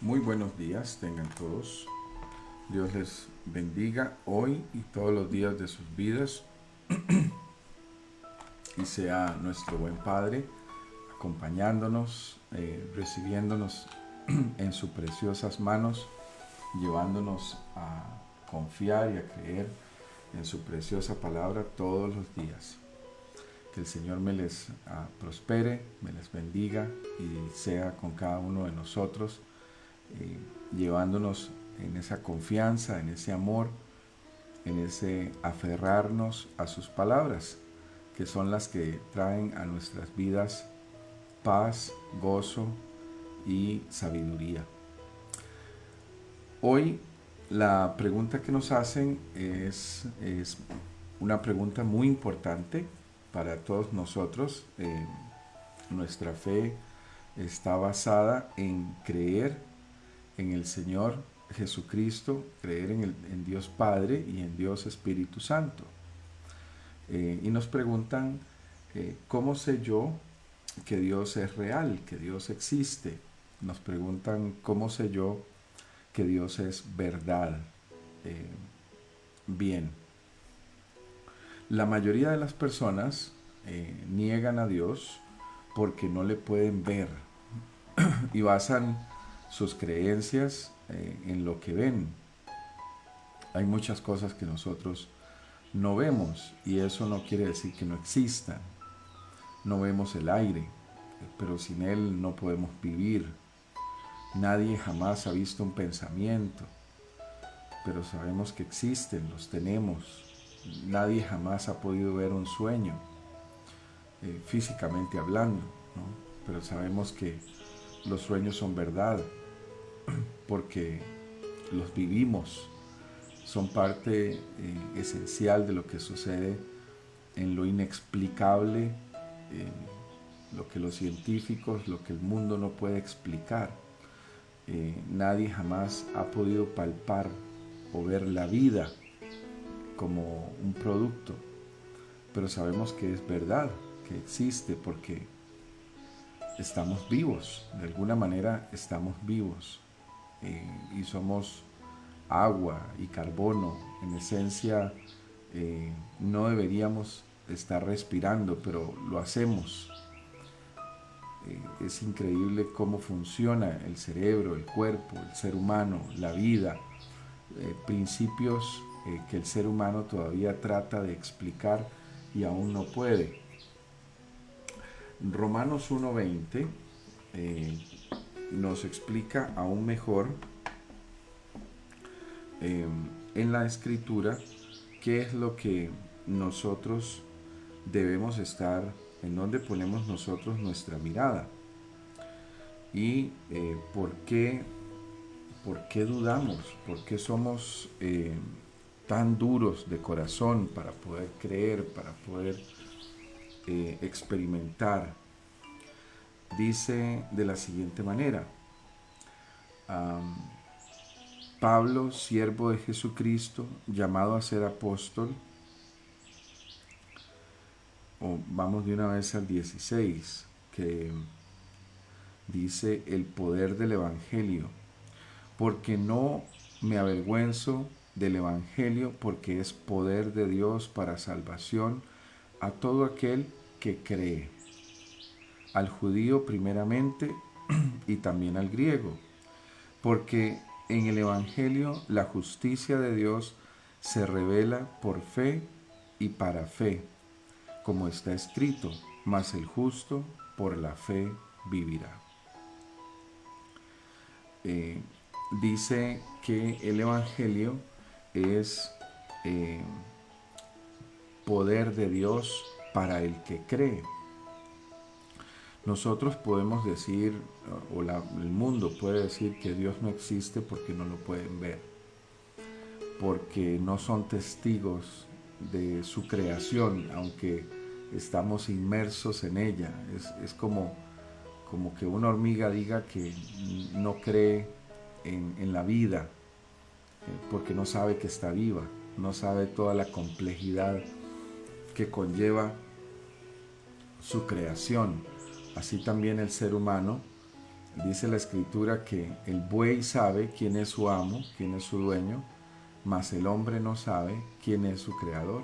Muy buenos días, tengan todos. Dios les bendiga hoy y todos los días de sus vidas y sea nuestro buen Padre acompañándonos, recibiéndonos en sus preciosas manos, llevándonos a confiar y a creer en su preciosa palabra todos los días. Que el Señor me les prospere, me les bendiga y sea con cada uno de nosotros, llevándonos en esa confianza, en ese amor, en ese aferrarnos a sus palabras, que son las que traen a nuestras vidas paz, gozo y sabiduría. Hoy la pregunta que nos hacen es una pregunta muy importante para todos nosotros. Nuestra fe está basada en creer en el Señor Jesucristo, creer en Dios Padre y en Dios Espíritu Santo. Y nos preguntan, ¿cómo sé yo que Dios es real, que Dios existe? Nos preguntan, ¿cómo sé yo que Dios es verdad? Eh, Bien, la mayoría de las personas niegan a Dios porque no le pueden ver y basan sus creencias en lo que ven. Hay muchas cosas que nosotros no vemos y eso no quiere decir que no existan. No vemos el aire, pero sin él no podemos vivir. Nadie jamás ha visto un pensamiento, pero sabemos que existen, los tenemos. Nadie jamás ha podido ver un sueño, físicamente hablando, ¿no? Pero sabemos que los sueños son verdad, porque los vivimos, son parte esencial de lo que sucede en lo inexplicable, lo que los científicos, lo que el mundo no puede explicar. Nadie jamás ha podido palpar o ver la vida como un producto, pero sabemos que es verdad, que existe porque estamos vivos, de alguna manera estamos vivos, y somos agua y carbono. En esencia, no deberíamos estar respirando, pero lo hacemos. Es increíble cómo funciona el cerebro, el cuerpo, el ser humano, la vida, principios que el ser humano todavía trata de explicar y aún no puede. Romanos 1:20 nos explica aún mejor en la escritura qué es lo que nosotros debemos estar, en dónde ponemos nosotros nuestra mirada y por qué dudamos, por qué somos tan duros de corazón para poder creer, para poder experimentar. Dice de la siguiente manera: Pablo, siervo de Jesucristo, llamado a ser apóstol. O vamos de una vez al 16, que dice el poder del Evangelio. Porque no me avergüenzo del Evangelio, porque es poder de Dios para salvación a todo aquel que cree, al judío primeramente y también al griego, porque en el Evangelio la justicia de Dios se revela por fe y para fe, como está escrito, mas el justo por la fe vivirá. Dice que el Evangelio es poder de Dios para el que cree. Nosotros podemos decir, o el mundo puede decir que Dios no existe porque no lo pueden ver, porque no son testigos de su creación, aunque estamos inmersos en ella. Es como que una hormiga diga que no cree en la vida, porque no sabe que está viva, no sabe toda la complejidad que conlleva su creación. Así también el ser humano Dice la escritura que el buey sabe quién es su amo, quién es su dueño, mas el hombre no sabe quién es su creador.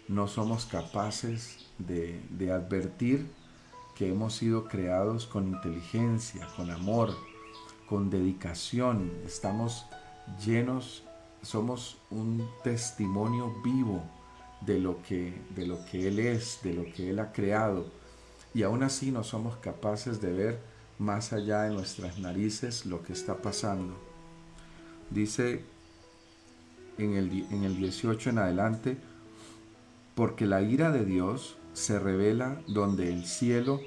No somos capaces de advertir que hemos sido creados con inteligencia, con amor, con dedicación. Estamos llenos, somos un testimonio vivo de lo que Él es, de lo que Él ha creado. Y aún así no somos capaces de ver más allá de nuestras narices lo que está pasando. Dice en el 18 en adelante, porque la ira de Dios se revela donde el cielo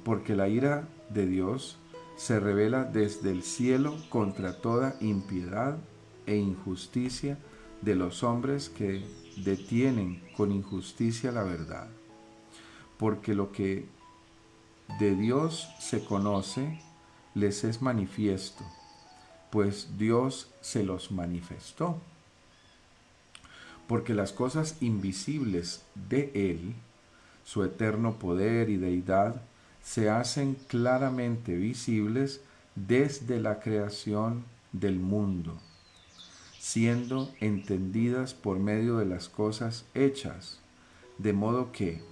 porque la ira de Dios se revela desde el cielo contra toda impiedad e injusticia de los hombres que detienen con injusticia la verdad. Porque lo que de Dios se conoce les es manifiesto, pues Dios se los manifestó. Porque las cosas invisibles de Él, su eterno poder y deidad, se hacen claramente visibles desde la creación del mundo, siendo entendidas por medio de las cosas hechas, de modo que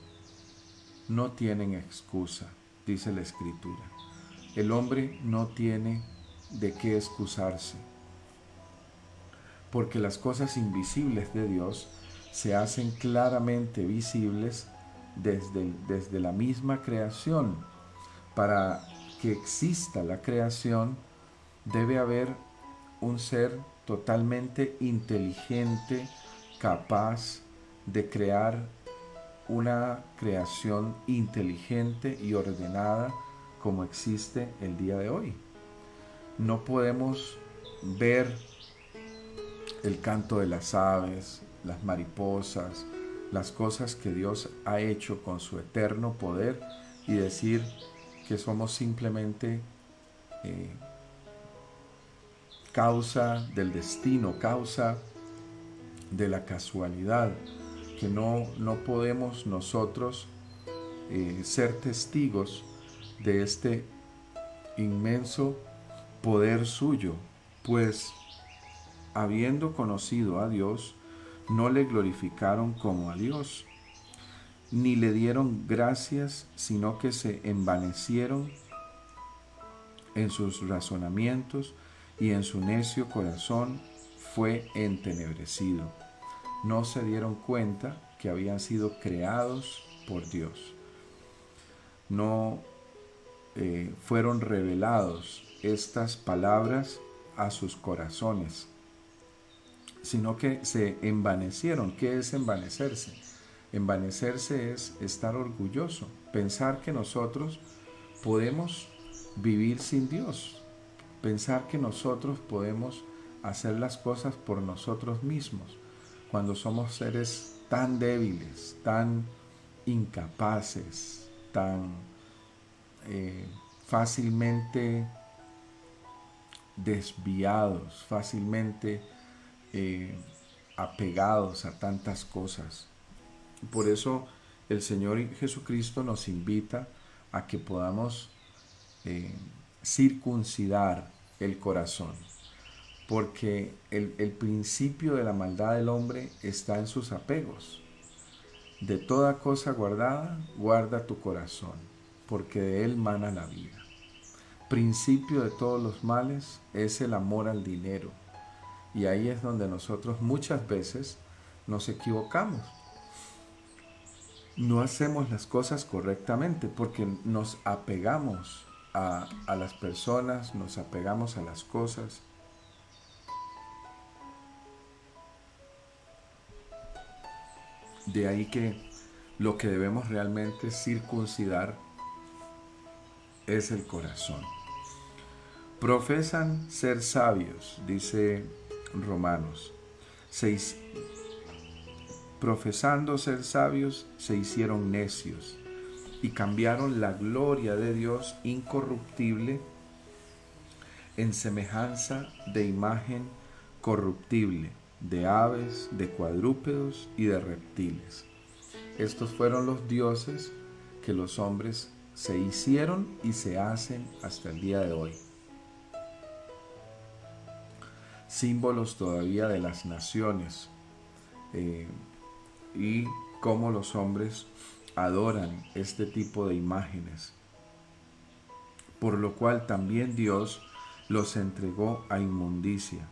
no tienen excusa, dice la Escritura. El hombre no tiene de qué excusarse, porque las cosas invisibles de Dios se hacen claramente visibles desde la misma creación. Para que exista la creación, debe haber un ser totalmente inteligente, capaz de crear una creación inteligente y ordenada como existe el día de hoy. No podemos ver el canto de las aves, las mariposas, las cosas que Dios ha hecho con su eterno poder y decir que somos simplemente causa del destino, causa de la casualidad, que no podemos nosotros ser testigos de este inmenso poder suyo, pues habiendo conocido a Dios, no le glorificaron como a Dios, ni le dieron gracias, sino que se envanecieron en sus razonamientos y en su necio corazón fue entenebrecido. No se dieron cuenta que habían sido creados por Dios. No fueron revelados estas palabras a sus corazones, sino que se envanecieron. ¿Qué es envanecerse? Envanecerse es estar orgulloso, pensar que nosotros podemos vivir sin Dios, pensar que nosotros podemos hacer las cosas por nosotros mismos, cuando somos seres tan débiles, tan incapaces, tan fácilmente desviados, fácilmente apegados a tantas cosas. Por eso el Señor Jesucristo nos invita a que podamos circuncidar el corazón, porque el principio de la maldad del hombre está en sus apegos. De toda cosa guardada, guarda tu corazón, porque de él mana la vida. Principio de todos los males es el amor al dinero. Y ahí es donde nosotros muchas veces nos equivocamos. No hacemos las cosas correctamente porque nos apegamos a las personas, nos apegamos a las cosas. De ahí que lo que debemos realmente circuncidar es el corazón. Profesan ser sabios, dice Romanos. Profesando ser sabios, se hicieron necios y cambiaron la gloria de Dios incorruptible en semejanza de imagen corruptible, de aves, de cuadrúpedos y de reptiles. Estos fueron los dioses que los hombres se hicieron y se hacen hasta el día de hoy. Símbolos todavía de las naciones, y cómo los hombres adoran este tipo de imágenes, por lo cual también Dios los entregó a inmundicia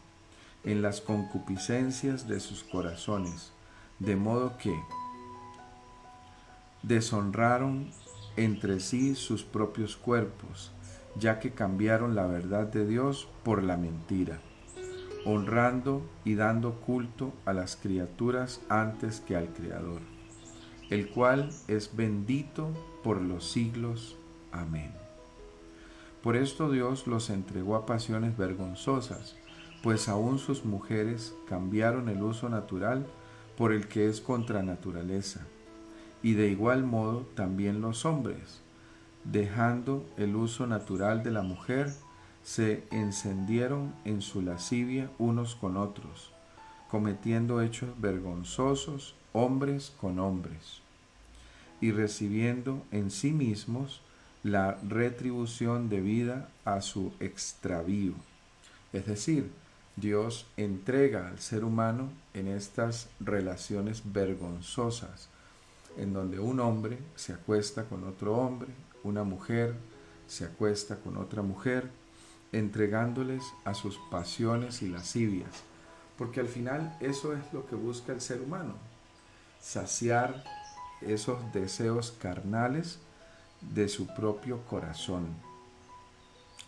en las concupiscencias de sus corazones, de modo que deshonraron entre sí sus propios cuerpos, ya que cambiaron la verdad de Dios por la mentira, honrando y dando culto a las criaturas antes que al Creador, el cual es bendito por los siglos. Amén. Por esto Dios los entregó a pasiones vergonzosas, pues aún sus mujeres cambiaron el uso natural por el que es contra naturaleza, y de igual modo también los hombres, dejando el uso natural de la mujer, se encendieron en su lascivia unos con otros, cometiendo hechos vergonzosos hombres con hombres, y recibiendo en sí mismos la retribución debida a su extravío. Es decir, Dios entrega al ser humano en estas relaciones vergonzosas, en donde un hombre se acuesta con otro hombre, una mujer se acuesta con otra mujer, entregándoles a sus pasiones y lascivias, porque al final eso es lo que busca el ser humano, saciar esos deseos carnales de su propio corazón.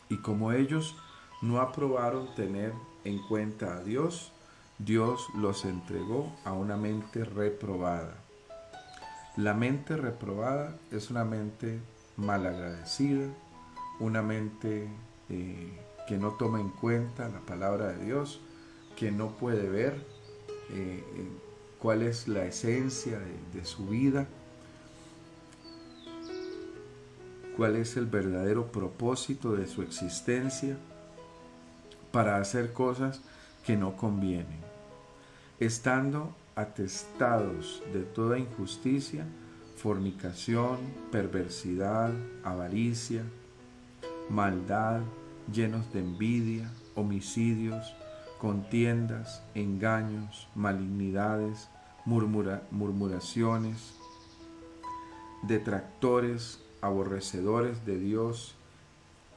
Y como ellos no aprobaron tener en cuenta a Dios, Dios los entregó a una mente reprobada. La mente reprobada es una mente malagradecida, una mente que no toma en cuenta la palabra de Dios, que no puede ver cuál es la esencia de su vida, cuál es el verdadero propósito de su existencia, para hacer cosas que no convienen, estando atestados de toda injusticia, fornicación, perversidad, avaricia, maldad, llenos de envidia, homicidios, contiendas, engaños, malignidades, murmuraciones, detractores, aborrecedores de Dios,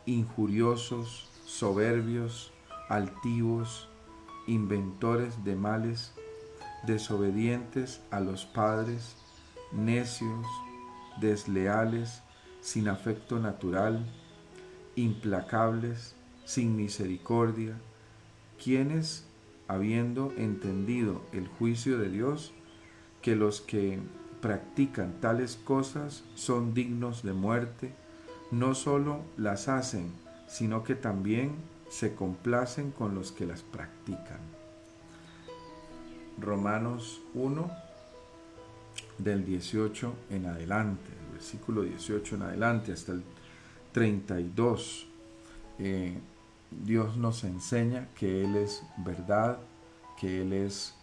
injuriosos, soberbios, altivos, inventores de males, desobedientes a los padres, necios, desleales, sin afecto natural, implacables, sin misericordia, quienes, habiendo entendido el juicio de Dios, que los que practican tales cosas son dignos de muerte, no solo las hacen, sino que también se complacen con los que las practican. Romanos 1, del 18 en adelante, el versículo 18 en adelante hasta el 32. Dios nos enseña que Él es verdad, que Él es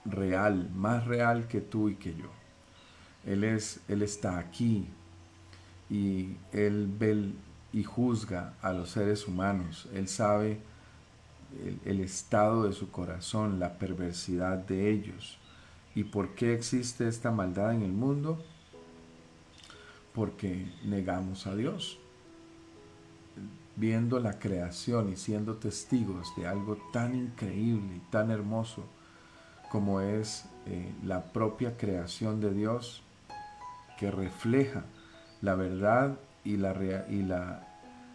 real, más real que tú y que yo. Él está aquí, y Él ve y juzga a los seres humanos. Él sabe el estado de su corazón, la perversidad de ellos. ¿Y por qué existe esta maldad en el mundo? Porque negamos a Dios. Viendo la creación y siendo testigos de algo tan increíble y tan hermoso como es la propia creación de Dios, que refleja la verdad y la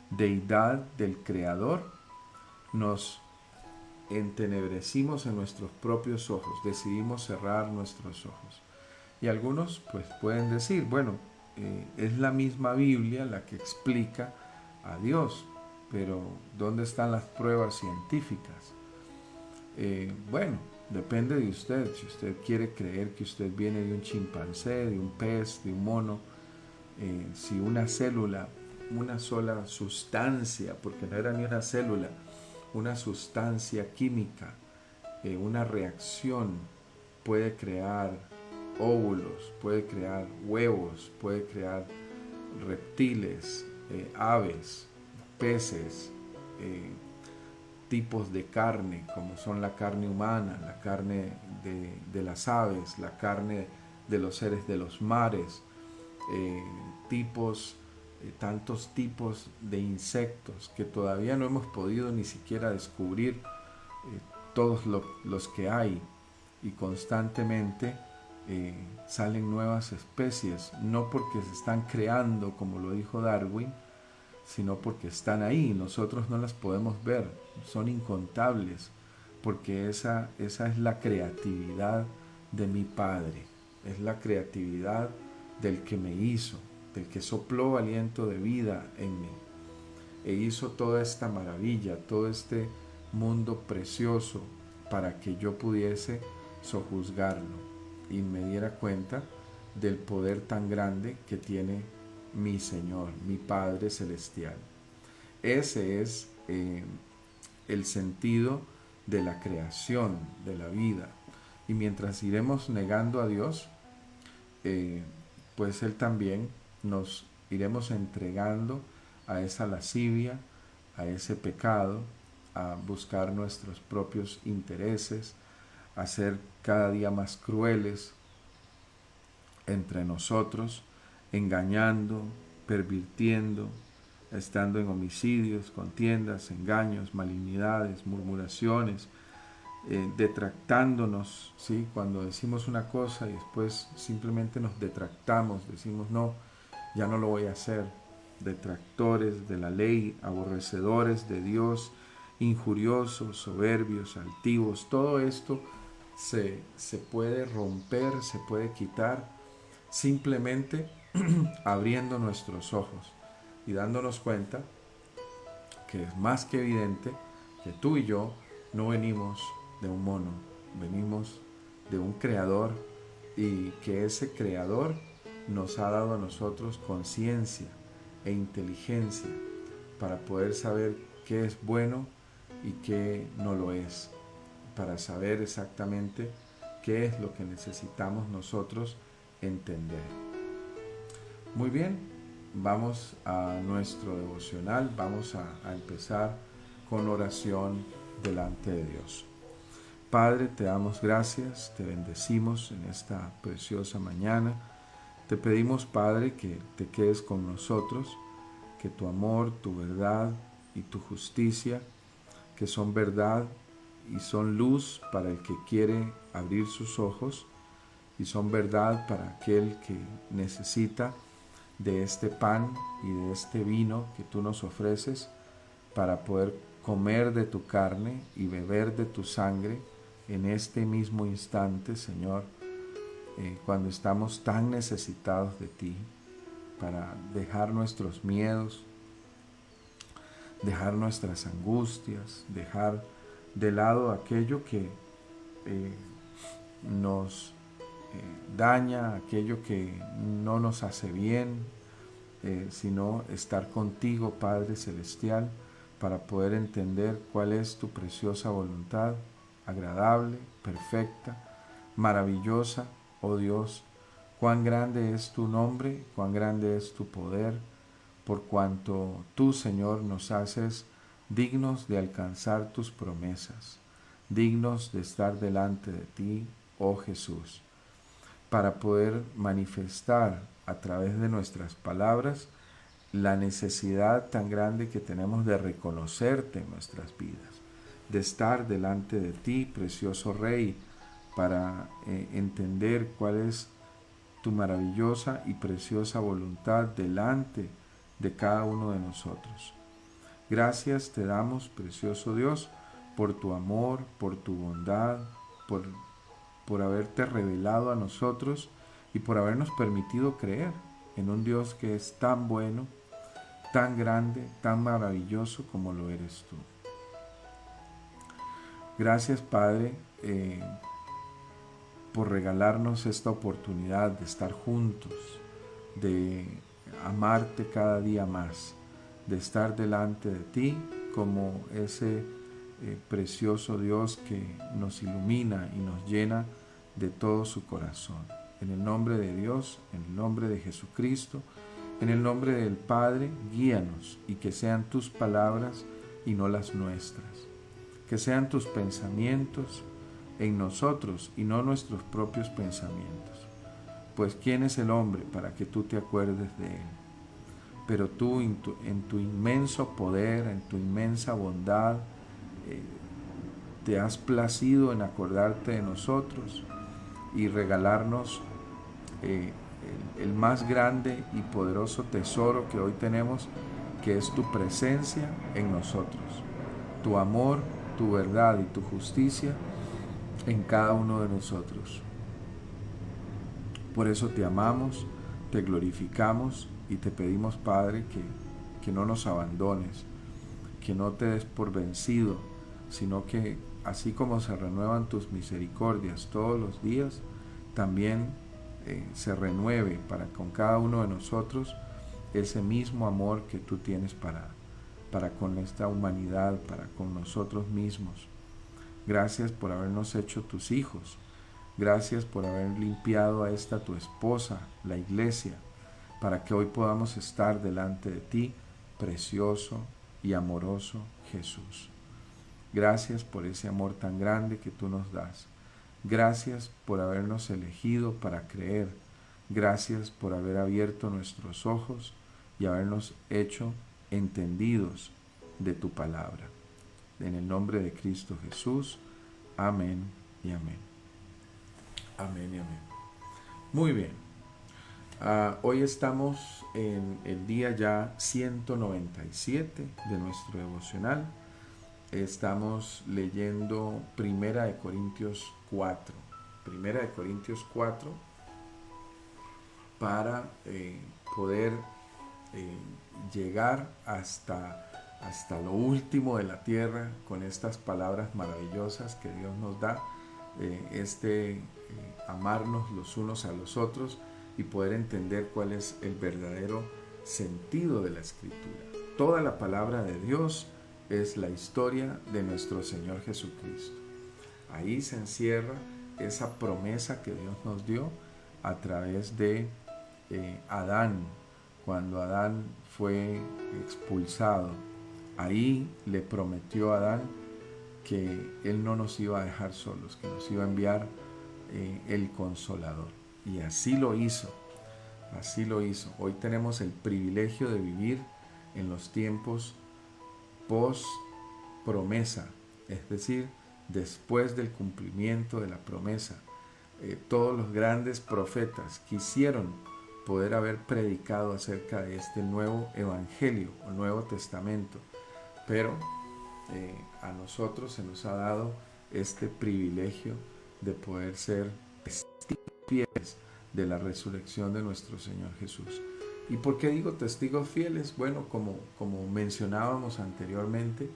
deidad del Creador, nos entenebrecimos en nuestros propios ojos, decidimos cerrar nuestros ojos. Y algunos pues pueden decir, bueno, es la misma Biblia la que explica a Dios, pero ¿dónde están las pruebas científicas? Bueno, depende de usted. Si usted quiere creer que usted viene de un chimpancé, de un pez, de un mono, si una célula, una sola sustancia, porque no era ni una célula, una sustancia química, una reacción puede crear óvulos, puede crear huevos, puede crear reptiles, aves, peces, tipos de carne, como son la carne humana, la carne de las aves, la carne de los seres de los mares, tantos tipos de insectos que todavía no hemos podido ni siquiera descubrir todos los que hay, y constantemente salen nuevas especies, no porque se están creando como lo dijo Darwin, sino porque están ahí, nosotros no las podemos ver, son incontables, porque esa es la creatividad de mi Padre, es la creatividad del que me hizo, del que sopló aliento de vida en mí, e hizo toda esta maravilla, todo este mundo precioso, para que yo pudiese sojuzgarlo y me diera cuenta del poder tan grande que tiene mi Señor, mi Padre Celestial. Ese es el sentido de la creación, de la vida. Y mientras iremos negando a Dios, pues Él también nos iremos entregando a esa lascivia, a ese pecado, a buscar nuestros propios intereses, a ser cada día más crueles entre nosotros, engañando, pervirtiendo, estando en homicidios, contiendas, engaños, malignidades, murmuraciones, detractándonos, ¿sí? Cuando decimos una cosa y después simplemente nos detractamos, decimos no, ya no lo voy a hacer. Detractores de la ley, aborrecedores de Dios, injuriosos, soberbios, altivos, todo esto se puede romper, se puede quitar simplemente abriendo nuestros ojos y dándonos cuenta que es más que evidente que tú y yo no venimos de un mono, venimos de un creador, y que ese creador nos ha dado a nosotros conciencia e inteligencia para poder saber qué es bueno y qué no lo es, para saber exactamente qué es lo que necesitamos nosotros entender. Muy bien, vamos a nuestro devocional, vamos a empezar con oración delante de Dios. Padre, te damos gracias, te bendecimos en esta preciosa mañana. Te pedimos, Padre, que te quedes con nosotros, que tu amor, tu verdad y tu justicia, que son verdad y son luz para el que quiere abrir sus ojos, y son verdad para aquel que necesita de este pan y de este vino que tú nos ofreces para poder comer de tu carne y beber de tu sangre en este mismo instante, Señor, cuando estamos tan necesitados de ti, para dejar nuestros miedos, dejar nuestras angustias, dejar de lado aquello que nos daña, aquello que no nos hace bien, sino estar contigo, Padre Celestial, para poder entender cuál es tu preciosa voluntad, agradable, perfecta, maravillosa, oh Dios. Cuán grande es tu nombre, cuán grande es tu poder, por cuanto tú, Señor, nos haces dignos de alcanzar tus promesas, dignos de estar delante de ti, oh Jesús, para poder manifestar a través de nuestras palabras la necesidad tan grande que tenemos de reconocerte en nuestras vidas, de estar delante de ti, precioso Rey, para entender cuál es tu maravillosa y preciosa voluntad delante de cada uno de nosotros. Gracias te damos, precioso Dios, por tu amor, por tu bondad, por haberte revelado a nosotros y por habernos permitido creer en un Dios que es tan bueno, tan grande, tan maravilloso como lo eres tú. Gracias, Padre, por regalarnos esta oportunidad de estar juntos, de amarte cada día más, de estar delante de ti como ese precioso Dios que nos ilumina y nos llena de todo su corazón. En el nombre de Dios, en el nombre de Jesucristo, en el nombre del Padre, guíanos y que sean tus palabras y no las nuestras. Que sean tus pensamientos en nosotros y no nuestros propios pensamientos. Pues ¿quién es el hombre para que tú te acuerdes de él? Pero tú en tu inmenso poder, en tu inmensa bondad, te has placido en acordarte de nosotros y regalarnos el más grande y poderoso tesoro que hoy tenemos, que es tu presencia en nosotros, tu amor, tu verdad y tu justicia en cada uno de nosotros. Por eso te amamos, te glorificamos y te pedimos, Padre, que no nos abandones, que no te des por vencido, sino que así como se renuevan tus misericordias todos los días, también se renueve para con cada uno de nosotros ese mismo amor que tú tienes para con esta humanidad, para con nosotros mismos. Gracias por habernos hecho tus hijos. Gracias por haber limpiado a esta tu esposa, la iglesia, para que hoy podamos estar delante de ti, precioso y amoroso Jesús. Gracias por ese amor tan grande que tú nos das. Gracias por habernos elegido para creer. Gracias por haber abierto nuestros ojos y habernos hecho entendidos de tu palabra. En el nombre de Cristo Jesús. Amén y amén. Amén y amén. Muy bien. Hoy estamos en el día ya 197 de nuestro devocional. Estamos leyendo Primera de Corintios 4. Primera de Corintios 4 para poder llegar hasta lo último de la tierra con estas palabras maravillosas que Dios nos da, amarnos los unos a los otros y poder entender cuál es el verdadero sentido de la Escritura. Toda la palabra de Dios es la historia de nuestro Señor Jesucristo. Ahí se encierra esa promesa que Dios nos dio a través de Adán, cuando Adán fue expulsado. Ahí le prometió a Adán que Él no nos iba a dejar solos, que nos iba a enviar el Consolador. Y así lo hizo, así lo hizo. Hoy tenemos el privilegio de vivir en los tiempos post promesa, es decir, después del cumplimiento de la promesa. Todos los grandes profetas quisieron poder haber predicado acerca de este nuevo evangelio o Nuevo Testamento, pero a nosotros se nos ha dado este privilegio de poder ser testigos fieles de la resurrección de nuestro Señor Jesús. ¿Y por qué digo testigos fieles? Bueno, como mencionábamos anteriormente,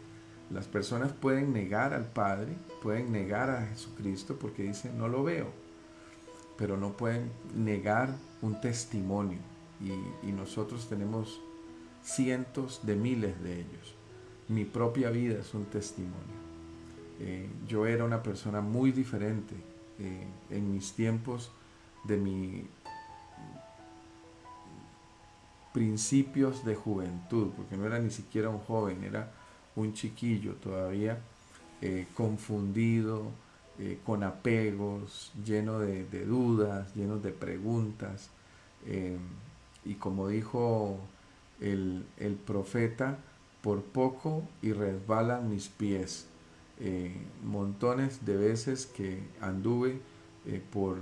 las personas pueden negar al Padre, pueden negar a Jesucristo porque dicen no lo veo, pero no pueden negar un testimonio, y nosotros tenemos cientos de miles de ellos. Mi propia vida es un testimonio. Yo era una persona muy diferente en mis tiempos de mis principios de juventud, porque no era ni siquiera un joven, era un chiquillo todavía, confundido, con apegos, lleno de dudas, lleno de preguntas, y como dijo el profeta, por poco y resbalan mis pies. Montones de veces que anduve por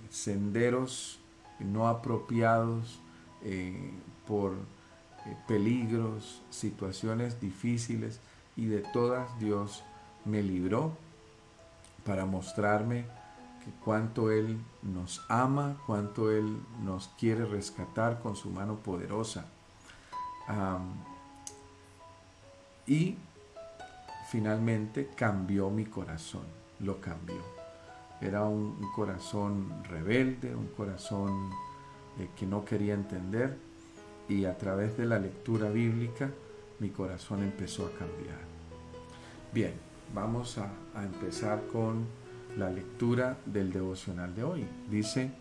senderos no apropiados, por peligros, situaciones difíciles, y de todas Dios me libró para mostrarme que cuánto Él nos ama, cuánto Él nos quiere rescatar con su mano poderosa. Y finalmente cambió mi corazón, lo cambió. Era un corazón rebelde, un corazón que no quería entender, y a través de la lectura bíblica mi corazón empezó a cambiar. Bien, vamos a empezar con la lectura del devocional de hoy. Dice: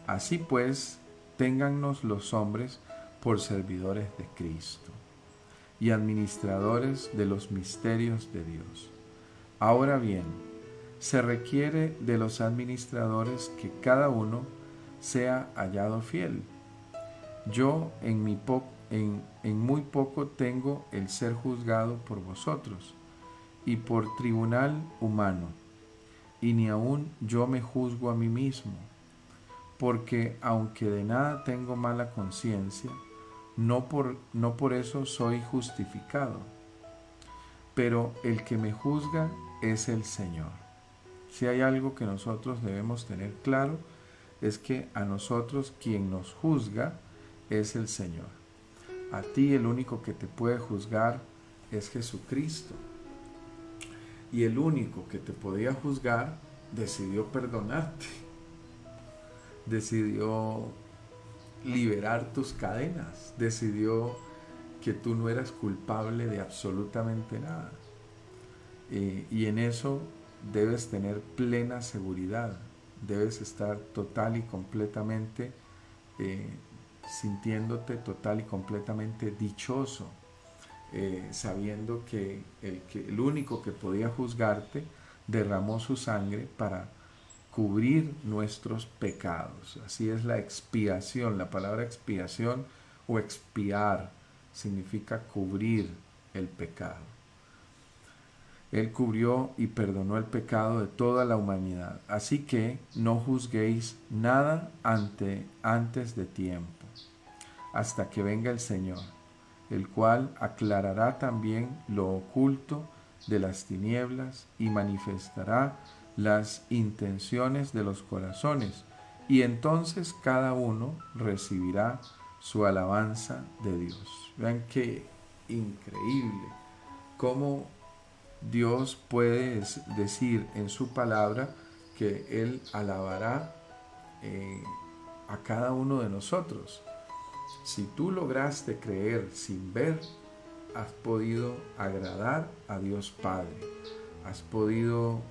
Así pues, téngannos los hombres por servidores de Cristo y administradores de los misterios de Dios. Ahora bien, se requiere de los administradores que cada uno sea hallado fiel. Yo en muy poco tengo el ser juzgado por vosotros y por tribunal humano, y ni aun yo me juzgo a mí mismo, porque aunque de nada tengo mala conciencia, no por eso soy justificado, pero el que me juzga es el Señor. Si hay algo que nosotros debemos tener claro, es que a nosotros quien nos juzga es el Señor. A ti el único que te puede juzgar es Jesucristo. Y el único que te podía juzgar decidió perdonarte. Decidió liberar tus cadenas. Decidió que tú no eras culpable de absolutamente nada. Y en eso debes tener plena seguridad. Debes estar total y completamente sintiéndote total y completamente dichoso, sabiendo que el único que podía juzgarte derramó su sangre para cubrir nuestros pecados. Así es la expiación. La palabra expiación o expiar significa cubrir el pecado. Él cubrió y perdonó el pecado de toda la humanidad. Así que no juzguéis nada antes de tiempo, hasta que venga el Señor, el cual aclarará también lo oculto de las tinieblas y manifestará las intenciones de los corazones, y entonces cada uno recibirá su alabanza de Dios. Vean qué increíble cómo Dios puede decir en su palabra que Él alabará a cada uno de nosotros. Si tú lograste creer sin ver, has podido agradar a Dios Padre, has podido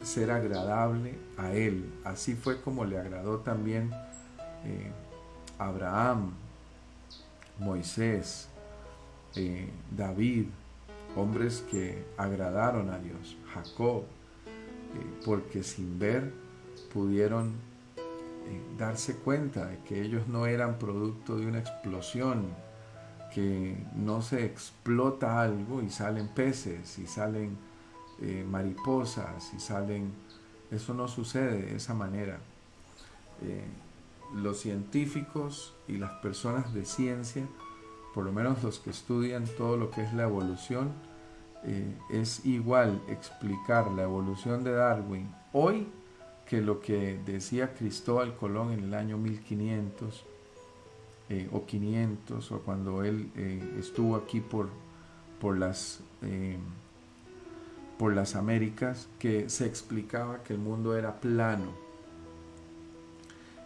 ser agradable a Él. Así fue como le agradó también Abraham, Moisés, David, hombres que agradaron a Dios, Jacob, porque sin ver pudieron darse cuenta de que ellos no eran producto de una explosión, que no se explota algo y salen peces y salen mariposas y salen... Eso no sucede de esa manera. Los científicos y las personas de ciencia, por lo menos los que estudian todo lo que es la evolución, es igual explicar la evolución de Darwin hoy que lo que decía Cristóbal Colón en el año 1500 o 500, o cuando él estuvo aquí por las Américas, que se explicaba que el mundo era plano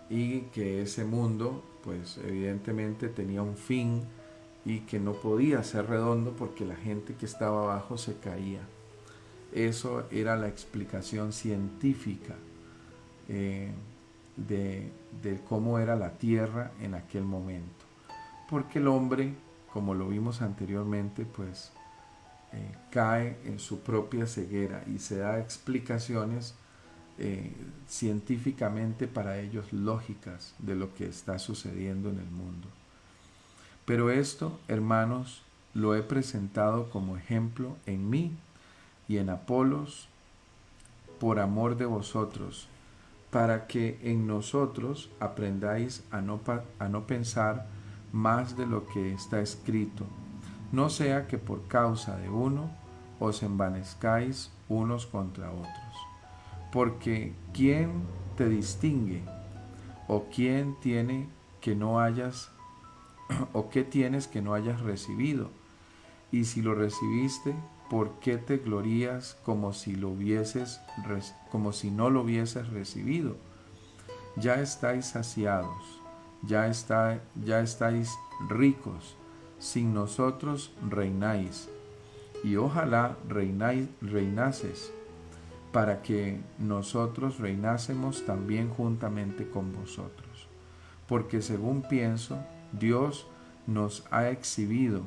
y que ese mundo pues evidentemente tenía un fin y que no podía ser redondo porque la gente que estaba abajo se caía. Eso era la explicación científica de cómo era la tierra en aquel momento, porque el hombre, como lo vimos anteriormente, pues cae en su propia ceguera y se da explicaciones científicamente para ellos lógicas de lo que está sucediendo en el mundo. Pero esto, hermanos, lo he presentado como ejemplo en mí y en Apolos por amor de vosotros, para que en nosotros aprendáis a no pensar más de lo que está escrito, no sea que por causa de uno os envanezcáis unos contra otros. Porque ¿quién te distingue? ¿O quién tiene que no hayas, o qué tienes que no hayas recibido? Y si lo recibiste, ¿por qué te glorías como si no lo hubieses recibido? Ya estáis saciados, ya estáis ricos, sin nosotros reináis, y ojalá reinases. para que nosotros reinásemos también juntamente con vosotros. Porque según pienso, Dios nos ha exhibido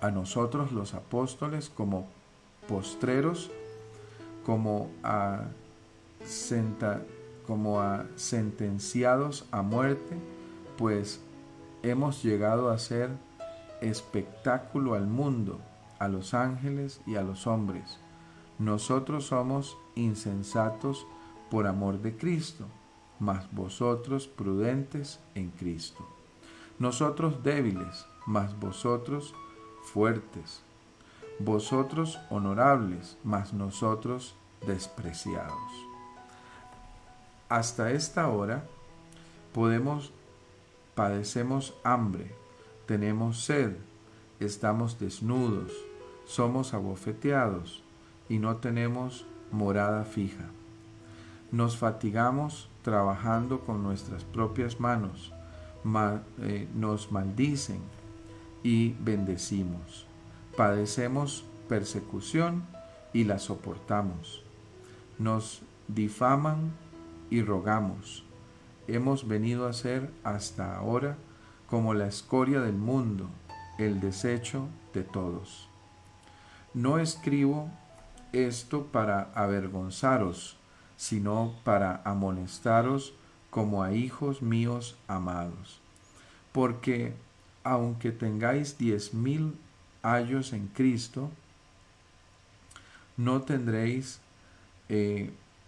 a nosotros los apóstoles como postreros, como a sentenciados a muerte, pues hemos llegado a ser espectáculo al mundo, a los ángeles y a los hombres. Nosotros somos insensatos por amor de Cristo, mas vosotros prudentes en Cristo. Nosotros débiles, mas vosotros fuertes. Vosotros honorables, mas nosotros despreciados. Hasta esta hora padecemos hambre, tenemos sed, estamos desnudos, somos abofeteados y no tenemos morada fija. Nos fatigamos trabajando con nuestras propias manos, nos maldicen y bendecimos. Padecemos persecución y la soportamos. Nos difaman y rogamos. Hemos venido a ser hasta ahora como la escoria del mundo, el desecho de todos. No escribo esto para avergonzaros, sino para amonestaros como a hijos míos amados. Porque aunque tengáis 10,000 años en Cristo, no tendréis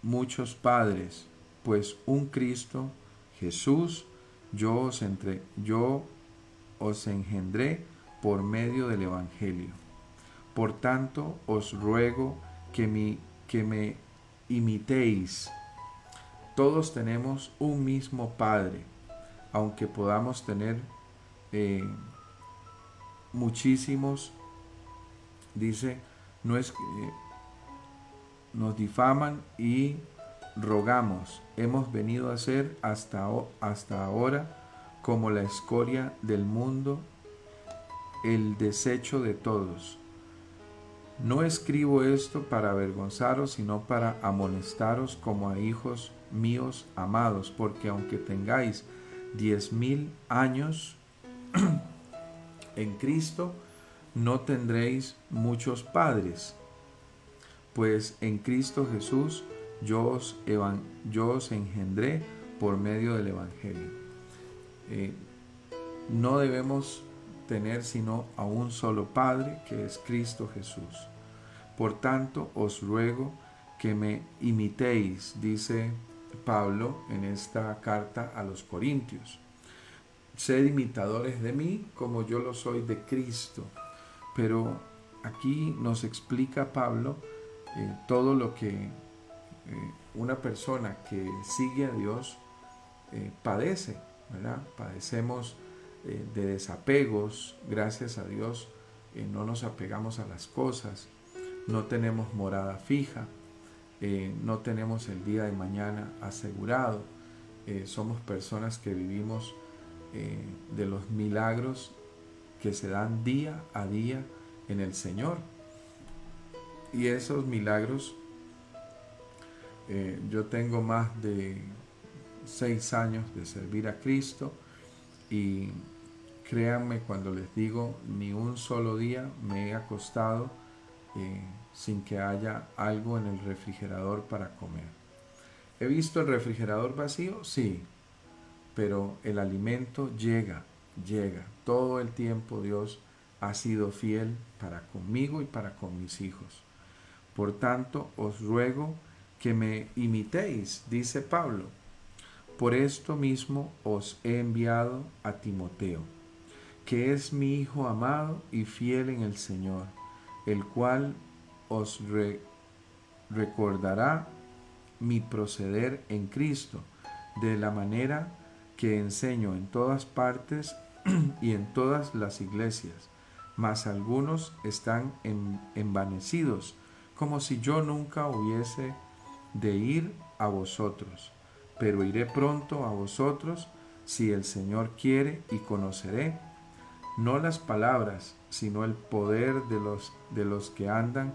muchos padres, pues un Cristo Jesús yo os engendré por medio del Evangelio. Por tanto, os ruego que me imitéis. Todos tenemos un mismo Padre, aunque podamos tener muchísimos, dice, nos difaman y rogamos. Hemos venido a ser hasta ahora como la escoria del mundo, el desecho de todos. No escribo esto para avergonzaros, sino para amonestaros como a hijos míos amados, porque aunque tengáis 10,000 años en Cristo, no tendréis muchos padres, pues en Cristo Jesús yo os engendré por medio del Evangelio. No debemos tener sino a un solo Padre, que es Cristo Jesús. Por tanto, os ruego que me imitéis, dice Pablo en esta carta a los Corintios. Sed imitadores de mí como yo lo soy de Cristo. Pero aquí nos explica Pablo todo lo que una persona que sigue a Dios padece, ¿verdad? Padecemos de desapegos, gracias a Dios no nos apegamos a las cosas, no tenemos morada fija, no tenemos el día de mañana asegurado, somos personas que vivimos de los milagros que se dan día a día en el Señor. Y esos milagros, yo tengo más de 6 años de servir a Cristo y créanme cuando les digo, ni un solo día me he acostado sin que haya algo en el refrigerador para comer. ¿He visto el refrigerador vacío? Sí, pero el alimento llega. Todo el tiempo Dios ha sido fiel para conmigo y para con mis hijos. Por tanto, os ruego que me imitéis, dice Pablo. Por esto mismo os he enviado a Timoteo, que es mi hijo amado y fiel en el Señor, el cual os recordará mi proceder en Cristo, de la manera que enseño en todas partes y en todas las iglesias, mas algunos están envanecidos, como si yo nunca hubiese de ir a vosotros, pero iré pronto a vosotros, si el Señor quiere, y conoceré, no las palabras, sino el poder de los que andan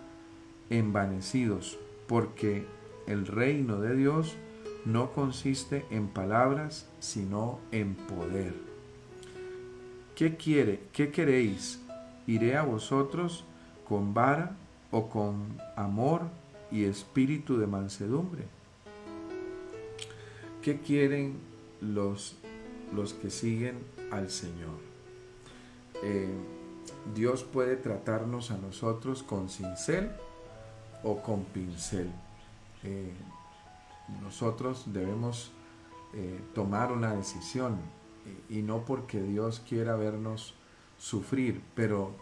envanecidos. porque el reino de Dios no consiste en palabras, sino en poder. ¿Qué queréis? ¿Iré a vosotros con vara o con amor y espíritu de mansedumbre? ¿Qué quieren los que siguen al Señor? Dios puede tratarnos a nosotros con cincel o con pincel. Nosotros debemos tomar una decisión, y no porque Dios quiera vernos sufrir, pero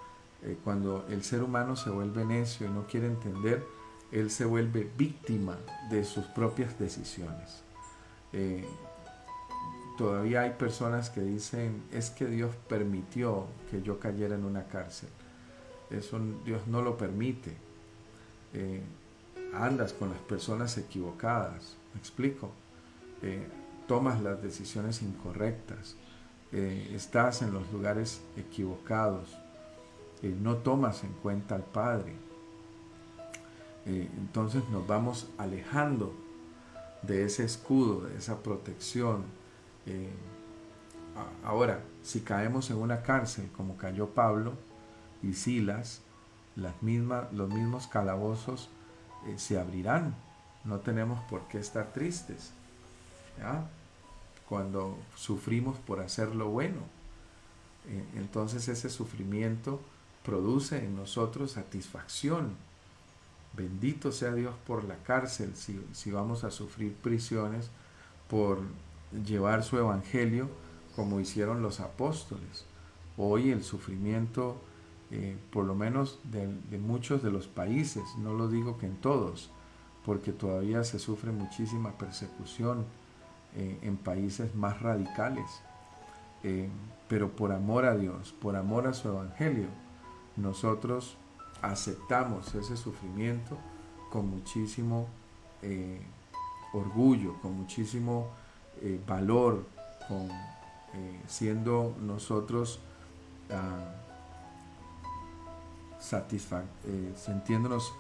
cuando el ser humano se vuelve necio y no quiere entender, él se vuelve víctima de sus propias decisiones. Todavía hay personas que dicen, es que Dios permitió que yo cayera en una cárcel. Eso Dios no lo permite. Andas con las personas equivocadas, ¿me explico? Tomas las decisiones incorrectas, estás en los lugares equivocados, no tomas en cuenta al Padre. Entonces nos vamos alejando de ese escudo, de esa protección. Ahora, si caemos en una cárcel como cayó Pablo y Silas, los mismos calabozos se abrirán. No tenemos por qué estar tristes, ¿ya? Cuando sufrimos por hacer lo bueno, entonces ese sufrimiento produce en nosotros satisfacción. Bendito sea Dios por la cárcel, si vamos a sufrir prisiones por llevar su evangelio como hicieron los apóstoles. Hoy el sufrimiento, por lo menos de muchos de los países, no lo digo que en todos, porque todavía se sufre muchísima persecución en países más radicales, pero por amor a Dios, por amor a su evangelio, nosotros aceptamos ese sufrimiento con muchísimo orgullo, con muchísimo valor, siendo nosotros sintiéndonos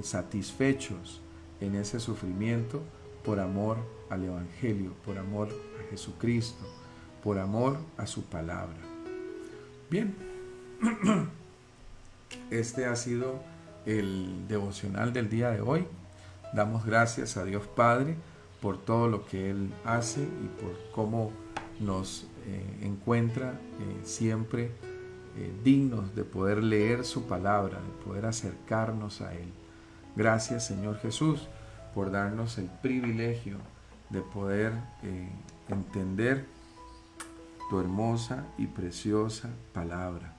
satisfechos en ese sufrimiento por amor al Evangelio, por amor a Jesucristo, por amor a su palabra. Bien, este ha sido el devocional del día de hoy. Damos gracias a Dios Padre por todo lo que Él hace y por cómo nos encuentra siempre dignos de poder leer su palabra, de poder acercarnos a Él. Gracias, Señor Jesús, por darnos el privilegio de poder entender tu hermosa y preciosa palabra.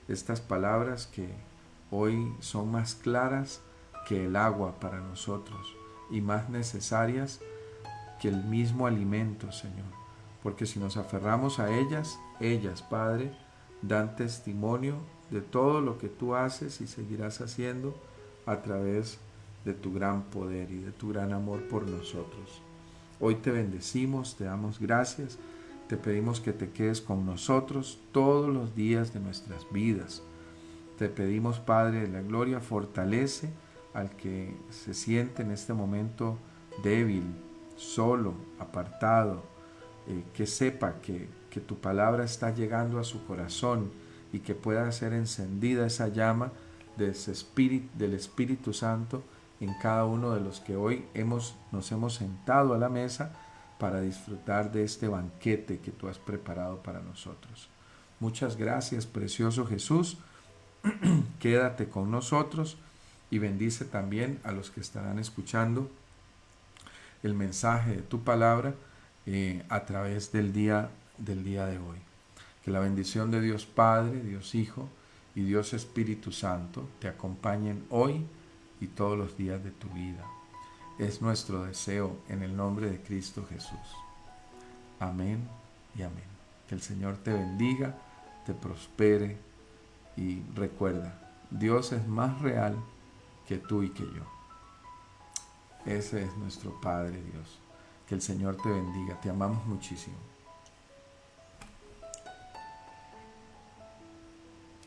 Estas palabras que hoy son más claras que el agua para nosotros y más necesarias que el mismo alimento, Señor. Porque si nos aferramos a ellas, Padre, dan testimonio de todo lo que tú haces y seguirás haciendo a través de tu gran poder y de tu gran amor por nosotros. Hoy te bendecimos, te damos gracias, te pedimos que te quedes con nosotros todos los días de nuestras vidas. Te pedimos, Padre de la gloria, fortalece al que se siente en este momento débil, solo, apartado, que sepa que tu palabra está llegando a su corazón y que pueda ser encendida esa llama del Espíritu Santo en cada uno de los que hoy nos hemos sentado a la mesa para disfrutar de este banquete que tú has preparado para nosotros. Muchas gracias, precioso Jesús. Quédate con nosotros y bendice también a los que estarán escuchando el mensaje de tu palabra a través del día de hoy. Que la bendición de Dios Padre, Dios Hijo y Dios Espíritu Santo te acompañen hoy y todos los días de tu vida. Es nuestro deseo en el nombre de Cristo Jesús. Amén y amén. Que el Señor te bendiga, te prospere y recuerda, Dios es más real que tú y que yo. Ese es nuestro Padre Dios. Que el Señor te bendiga. Te amamos muchísimo.